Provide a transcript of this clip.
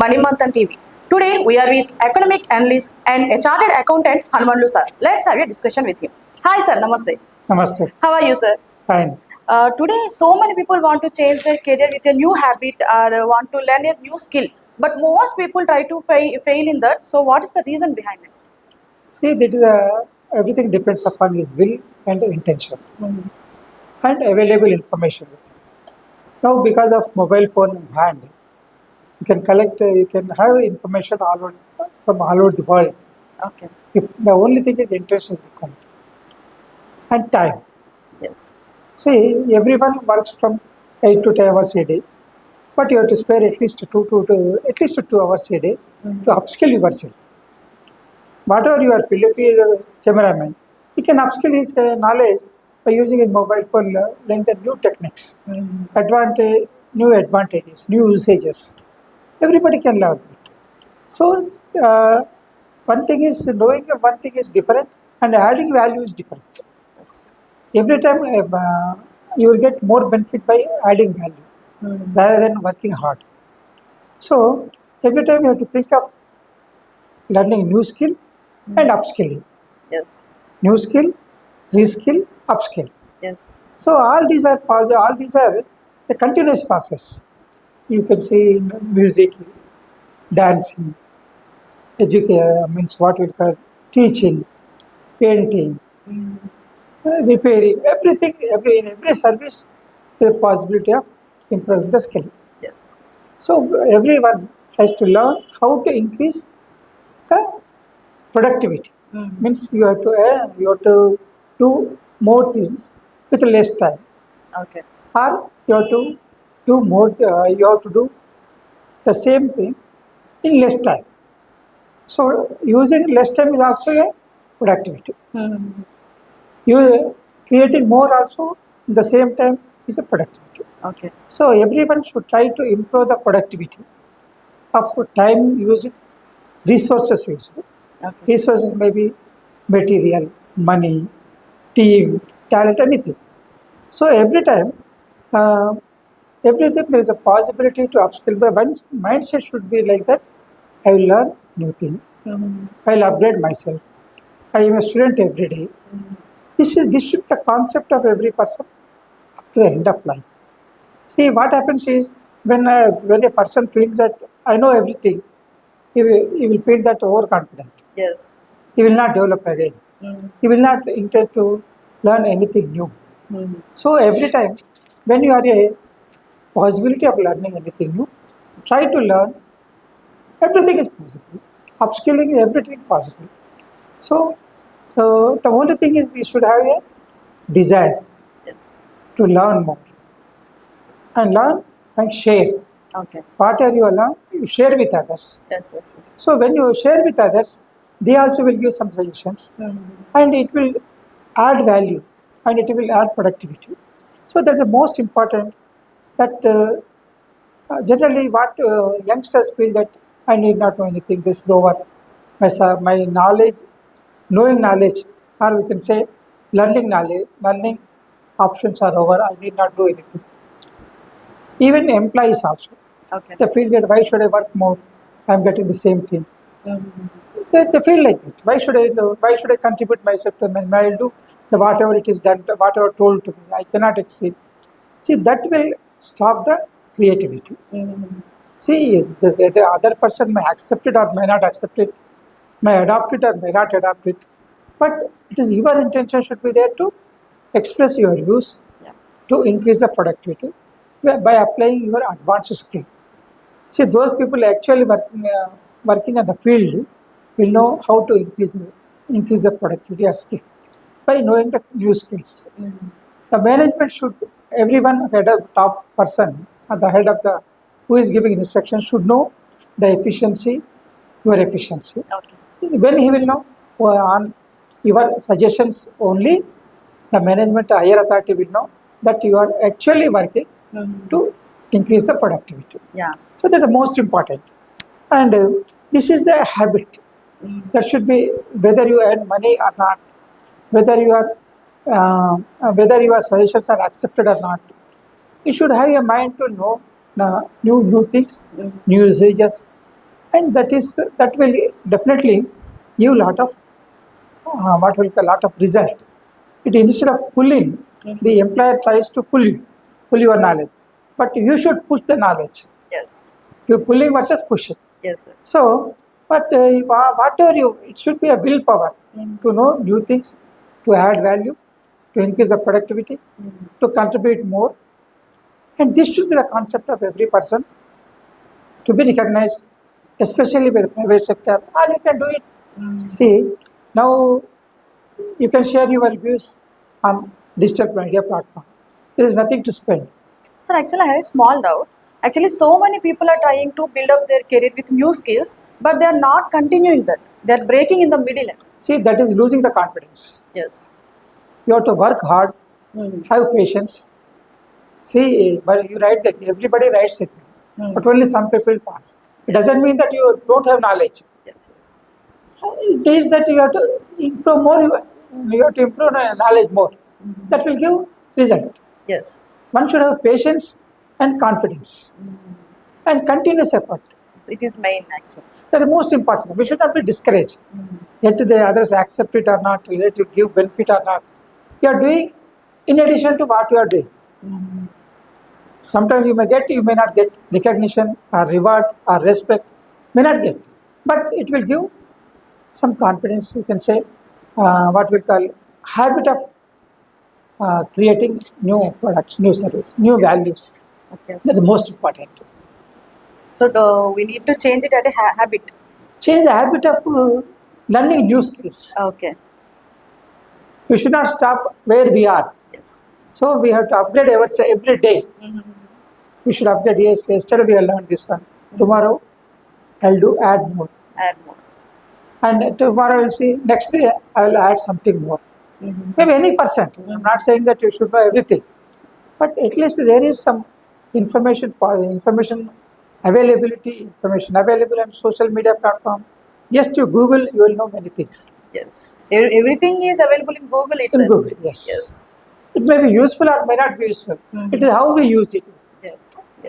Money Mantan TV. Today we are with economic analyst and a chartered accountant Hanmandlu sir. Let's have a discussion with him. Hi sir, namaste. Namaste. How are you sir? Fine. Today so many people want to change their career with a new habit or want to learn a new skill. But most people try to fail in that. So what is the reason behind this? See, that is everything depends upon his will and intention and available information. Now, because of mobile phone in hand, you can collect, you can have information from all over the world. Okay. If the only thing is intention is required and time. Yes. See, everyone works from 8 to 10 hours a day, but you have to spare at least 2 hours a day to upskill yourself. Whatever you are field, if he is a cameraman, he can upskill his knowledge by using his mobile phone, learning the new techniques, new advantages, new usages. Everybody can learn that. So, one thing is knowing, one thing is different, and adding value is different. Yes. Every time you will get more benefit by adding value rather than working hard. So, every time you have to think of learning new skill and upskilling. Yes. New skill, reskill, upskill. Yes. So all these are a continuous process. You can see in music, dancing, education means what we call teaching, painting, repairing, everything. In every service, there is a possibility of improving the skill. Yes. So everyone has to learn how to increase the productivity. Means you have to do more things with less time, Okay. or you have to do more. You have to do the same thing in less time. So using less time is also a productivity. You creating more also in the same time is a productivity. Okay. So everyone should try to improve the productivity of time used, resources used. Okay. Resources may be material, money, team, talent, anything. So every time, uh, everything there is a possibility to upskill. But one's mindset should be like that. I will learn new thing. I will upgrade myself. I am a student every day. This should be the concept of every person up to the end of life. See what happens is when a person feels that I know everything, he will feel that overconfident. Yes. He will not develop again. He will not intend to learn anything new. So every time when you are a possibility of learning anything new, try to learn. Everything is possible. Upskilling, everything possible. So the only thing is we should have a desire Yes. to learn more and learn and share. Okay. Whatever you learn, you share with others. Yes. Yes. Yes. So when you share with others, they also will give some suggestions, and it will add value and it will add productivity. So that's the most important. That generally what youngsters feel that I need not know anything. This is over. My knowledge, knowing knowledge, or we can say learning knowledge, learning options are over. I need not do anything. Even employees also. Okay. They feel that why should I work more? I'm getting the same thing. They feel like that. Why should I do? Why should I contribute myself to them? I'll do the whatever it is done, whatever told to me. I cannot exceed. See, that will stop the creativity. See, the other person may accept it or may not accept it, may adopt it or may not adopt it. But it is your intention should be there to express your views, to increase the productivity by applying your advanced skill. See, those people actually working on the field will know how to increase the productivity or skill by knowing the new skills. The management should, everyone head of top person at the head of the who is giving instructions should know the efficiency, your efficiency. Okay. When he will know on your suggestions only, the management higher authority will know that you are actually working to increase the productivity. Yeah. So that's the most important. And this is the habit. That should be whether you earn money or not, whether your suggestions are accepted or not. You should have a mind to know new things, new usages, and that will definitely give a lot of what we call lot of result. It instead of pulling, the employer tries to pull your knowledge, but you should push the knowledge. Yes. You pulling versus pushing. Yes. Yes. So, but whatever it should be a willpower to know new things, to add value, to increase the productivity, to contribute more, and this should be the concept of every person to be recognized, especially by the private sector, or you can do it. See, now you can share your views on digital media platform. There is nothing to spend. Sir, actually, I have a small doubt. Actually, so many people are trying to build up their career with new skills, but they are not continuing that. They are breaking in the middle. See, that is losing the confidence. Yes. You have to work hard, have patience. See, but you write that everybody writes it, but only some people pass. It doesn't mean that you don't have knowledge. Yes. Yes. It is that you have to improve more. You have to improve knowledge more. That will give result. Yes. One should have patience and confidence and continuous effort. It is main actually. That is most important. We should not be discouraged. Let the others accept it or not, let it give benefit or not. You are doing in addition to what you are doing. Sometimes you may get, you may not get recognition or reward or respect, may not get. But it will give some confidence, you can say, what we call habit of creating new products, new service, new values. Okay. That is most important. So we need to change it at a habit. Change the habit of learning new skills. Okay. We should not stop where we are. Yes. So we have to upgrade every day. We should upgrade. Yes, yesterday we have learned this one. Tomorrow I'll add more. Add more. And tomorrow we'll see. Next day I will add something more. Maybe any percent. I'm not saying that you should know everything, but at least there is some information availability, information available on social media platform. Just you Google, you will know many things. Yes. Everything is available in Google itself. In Google, yes. Yes. It may be useful or may not be useful. It is how we use it. Yes.